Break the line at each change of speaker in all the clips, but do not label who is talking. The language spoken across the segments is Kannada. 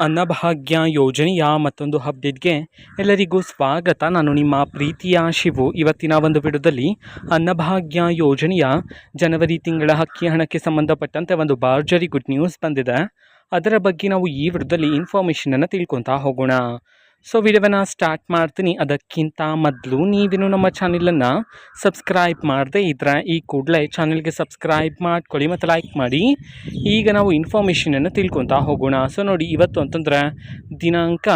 ಅನ್ನಭಾಗ್ಯ ಯೋಜನೆಯ ಮತ್ತೊಂದು ಅಪ್ಡೇಟ್ಗೆ ಎಲ್ಲರಿಗೂ ಸ್ವಾಗತ. ನಾನು ನಿಮ್ಮ ಪ್ರೀತಿಯ ಶಿವು. ಇವತ್ತಿನ ಒಂದು ವಿಡಿಯೋದಲ್ಲಿ ಅನ್ನಭಾಗ್ಯ ಯೋಜನೆಯ ಜನವರಿ ತಿಂಗಳ ಅಕ್ಕಿ ಹಣಕ್ಕೆ ಸಂಬಂಧಪಟ್ಟಂತೆ ಒಂದು ಭರ್ಜರಿ ಗುಡ್ ನ್ಯೂಸ್ ಬಂದಿದೆ. ಅದರ ಬಗ್ಗೆ ನಾವು ಈ ವಿಡಿಯೋದಲ್ಲಿ ಇನ್ಫಾರ್ಮೇಷನನ್ನು ತಿಳ್ಕೊತಾ ಹೋಗೋಣ. ಸೊ ವಿಡಿಯೋವನ್ನು ಸ್ಟಾರ್ಟ್ ಮಾಡ್ತೀನಿ. ಅದಕ್ಕಿಂತ ಮೊದಲು ನೀವೇನು ನಮ್ಮ ಚಾನಲನ್ನು ಸಬ್ಸ್ಕ್ರೈಬ್ ಮಾಡದೇ ಇದ್ದರೆ ಈ ಕೂಡಲೇ ಚಾನಲ್ಗೆ ಸಬ್ಸ್ಕ್ರೈಬ್ ಮಾಡ್ಕೊಳ್ಳಿ ಮತ್ತು ಲೈಕ್ ಮಾಡಿ. ಈಗ ನಾವು ಇನ್ಫಾರ್ಮೇಷನನ್ನು ತಿಳ್ಕೊತಾ ಹೋಗೋಣ. ಸೊ ನೋಡಿ, ಇವತ್ತು ಅಂತಂದರೆ ದಿನಾಂಕ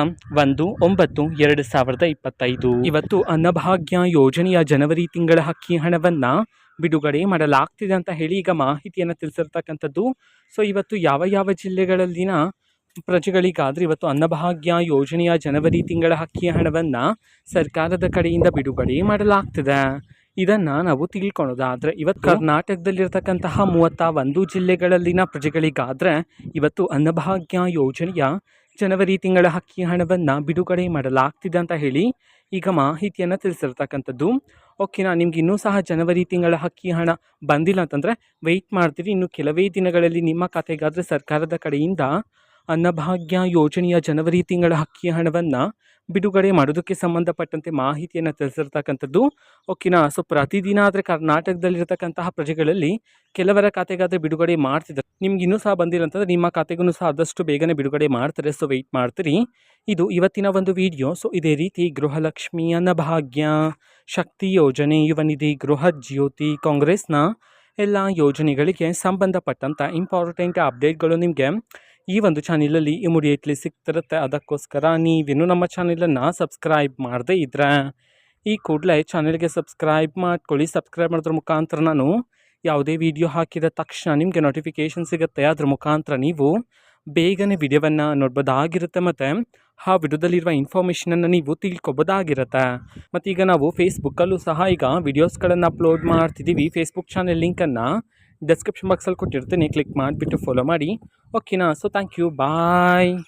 1/9/2025. ಇವತ್ತು ಅನ್ನಭಾಗ್ಯ ಯೋಜನೆಯ ಜನವರಿ ತಿಂಗಳ ಅಕ್ಕಿ ಹಣವನ್ನು ಬಿಡುಗಡೆ ಮಾಡಲಾಗ್ತಿದೆ ಅಂತ ಹೇಳಿ ಈಗ ಮಾಹಿತಿಯನ್ನು ತಿಳಿಸಿರ್ತಕ್ಕಂಥದ್ದು. ಸೊ ಇವತ್ತು ಯಾವ ಯಾವ ಜಿಲ್ಲೆಗಳಲ್ಲಿನ ಪ್ರಜೆಗಳಿಗಾದರೆ ಇವತ್ತು ಅನ್ನಭಾಗ್ಯ ಯೋಜನೆಯ ಜನವರಿ ತಿಂಗಳ ಅಕ್ಕಿ ಹಣವನ್ನು ಸರ್ಕಾರದ ಕಡೆಯಿಂದ ಬಿಡುಗಡೆ ಮಾಡಲಾಗ್ತಿದೆ. ಇದನ್ನು ನಾವು ತಿಳ್ಕೊಳೋದಾದರೆ ಇವತ್ತು ಕರ್ನಾಟಕದಲ್ಲಿರ್ತಕ್ಕಂತಹ 31 ಜಿಲ್ಲೆಗಳಲ್ಲಿನ ಪ್ರಜೆಗಳಿಗಾದರೆ ಇವತ್ತು ಅನ್ನಭಾಗ್ಯ ಯೋಜನೆಯ ಜನವರಿ ತಿಂಗಳ ಅಕ್ಕಿ ಹಣವನ್ನು ಬಿಡುಗಡೆ ಮಾಡಲಾಗ್ತಿದೆ ಅಂತ ಹೇಳಿ ಈಗ ಮಾಹಿತಿಯನ್ನು ತಿಳಿಸಿರ್ತಕ್ಕಂಥದ್ದು. ಓಕೆನಾ, ನಿಮ್ಗೆ ಇನ್ನೂ ಸಹ ಜನವರಿ ತಿಂಗಳ ಅಕ್ಕಿ ಹಣ ಬಂದಿಲ್ಲ ಅಂತಂದರೆ ವೆಯ್ಟ್ ಮಾಡ್ತೀರಿ. ಇನ್ನು ಕೆಲವೇ ದಿನಗಳಲ್ಲಿ ನಿಮ್ಮ ಖಾತೆಗಾದರೆ ಸರ್ಕಾರದ ಕಡೆಯಿಂದ ಅನ್ನಭಾಗ್ಯ ಯೋಜನೆಯ ಜನವರಿ ತಿಂಗಳ ಅಕ್ಕಿ ಹಣವನ್ನು ಬಿಡುಗಡೆ ಮಾಡೋದಕ್ಕೆ ಸಂಬಂಧಪಟ್ಟಂತೆ ಮಾಹಿತಿಯನ್ನು ತಿಳಿಸಿರ್ತಕ್ಕಂಥದ್ದು. ಓಕೆನಾ, ಸೊ ಪ್ರತಿದಿನ ಆದರೆ ಕರ್ನಾಟಕದಲ್ಲಿರ್ತಕ್ಕಂತಹ ಪ್ರಜೆಗಳಲ್ಲಿ ಕೆಲವರ ಖಾತೆಗಾದರೆ ಬಿಡುಗಡೆ ಮಾಡ್ತಿದ್ದಾರೆ. ನಿಮ್ಗೆ ಇನ್ನೂ ಸಹ ಬಂದಿಲ್ಲ ಅಂತಂದರೆ ನಿಮ್ಮ ಖಾತೆಗೂ ಸಹ ಆದಷ್ಟು ಬೇಗನೆ ಬಿಡುಗಡೆ ಮಾಡ್ತಾರೆ. ಸೊ ವೆಯ್ಟ್ ಮಾಡ್ತೀರಿ. ಇದು ಇವತ್ತಿನ ಒಂದು ವಿಡಿಯೋ. ಸೊ ಇದೇ ರೀತಿ ಗೃಹಲಕ್ಷ್ಮಿ, ಅನ್ನಭಾಗ್ಯ, ಶಕ್ತಿ ಯೋಜನೆ, ಯುವ ನಿಧಿ, ಗೃಹ ಜ್ಯೋತಿ, ಕಾಂಗ್ರೆಸ್ನ ಎಲ್ಲ ಯೋಜನೆಗಳಿಗೆ ಸಂಬಂಧಪಟ್ಟಂಥ ಇಂಪಾರ್ಟೆಂಟ್ ಅಪ್ಡೇಟ್ಗಳು ನಿಮಗೆ ಈ ಒಂದು ಚಾನಲಲ್ಲಿ ಇಮಿಡಿಯೇಟ್ಲಿ ಸಿಗ್ತಿರುತ್ತೆ. ಅದಕ್ಕೋಸ್ಕರ ನೀವೇನು ನಮ್ಮ ಚಾನಲನ್ನು ಸಬ್ಸ್ಕ್ರೈಬ್ ಮಾಡದೇ ಇದ್ದರೆ ಈ ಕೂಡಲೇ ಚಾನಲ್ಗೆ ಸಬ್ಸ್ಕ್ರೈಬ್ ಮಾಡ್ಕೊಳ್ಳಿ. ಸಬ್ಸ್ಕ್ರೈಬ್ ಮಾಡೋದ್ರ ಮುಖಾಂತರ ನಾನು ಯಾವುದೇ ವಿಡಿಯೋ ಹಾಕಿದ ತಕ್ಷಣ ನಿಮಗೆ ನೋಟಿಫಿಕೇಷನ್ ಸಿಗುತ್ತೆ. ಅದ್ರ ಮುಖಾಂತರ ನೀವು ಬೇಗನೆ ವಿಡಿಯೋವನ್ನು ನೋಡ್ಬೋದಾಗಿರುತ್ತೆ ಮತ್ತು ಆ ವಿಡಿಯೋದಲ್ಲಿರುವ ಇನ್ಫಾರ್ಮೇಷನನ್ನು ನೀವು ತಿಳ್ಕೊಬೋದಾಗಿರುತ್ತೆ. ಮತ್ತು ಈಗ ನಾವು ಫೇಸ್ಬುಕ್ಕಲ್ಲೂ ಸಹ ಈಗ ವಿಡಿಯೋಸ್ಗಳನ್ನು ಅಪ್ಲೋಡ್ ಮಾಡ್ತಿದ್ದೀವಿ. ಫೇಸ್ಬುಕ್ ಚಾನಲ್ ಲಿಂಕನ್ನು ಡಿಸ್ಕ್ರಿಪ್ಷನ್ ಬಾಕ್ಸಲ್ಲಿ ಕೊಟ್ಟಿರ್ತೀನಿ, ಕ್ಲಿಕ್ ಮಾಡಿಬಿಟ್ಟು ಫಾಲೋ ಮಾಡಿ. ಓಕೆನಾ, ಸೊ ಥ್ಯಾಂಕ್ ಯು, ಬಾಯ್.